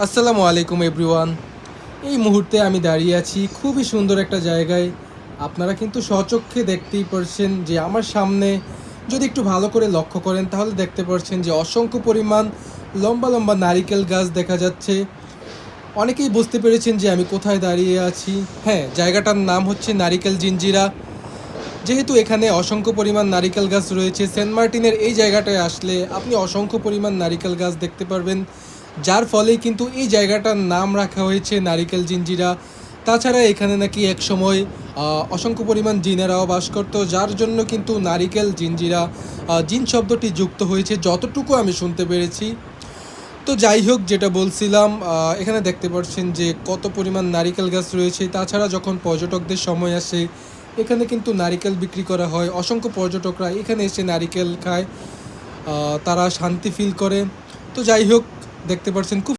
আসসালামু আলাইকুম এভরিওয়ান। এই মুহূর্তে আমি দাঁড়িয়ে আছি খুবই সুন্দর একটা জায়গায়। আপনারা কিন্তু স্বচক্ষে দেখতেই পারছেন যে আমার সামনে যদি একটু ভালো করে লক্ষ্য করেন তাহলে দেখতে পারছেন যে অসংখ্য পরিমাণ লম্বা লম্বা নারিকেল গাছ দেখা যাচ্ছে। অনেকেই বুঝতে পেরেছেন যে আমি কোথায় দাঁড়িয়ে আছি। হ্যাঁ, জায়গাটার নাম হচ্ছে নারিকেল জিঞ্জিরা। যেহেতু এখানে অসংখ্য পরিমাণ নারিকেল গাছ রয়েছে, সেন্ট মার্টিনের এই জায়গাটায় আসলে আপনি অসংখ্য পরিমাণ নারিকেল গাছ দেখতে পারবেন, যার ফলেই কিন্তু এই জায়গাটার নাম রাখা হয়েছে নারিকেল জিঞ্জিরা। তাছাড়া এখানে নাকি একসময় অসংখ্য পরিমাণ জিনেরাও বাস করতো, যার জন্য কিন্তু নারিকেল জিঞ্জিরা জিন শব্দটি যুক্ত হয়েছে যতটুকু আমি শুনতে পেরেছি। তো যাই হোক, যেটা বলছিলাম, এখানে দেখতে পাচ্ছেন যে কত পরিমাণ নারিকেল গাছ রয়েছে। তাছাড়া যখন পর্যটকদের সময় আসে এখানে কিন্তু নারিকেল বিক্রি করা হয়। অসংখ্য পর্যটকরা এখানে এসে নারিকেল খায়, তারা শান্তি ফিল করে। তো যাই হোক, দেখতে পাচ্ছেন খুব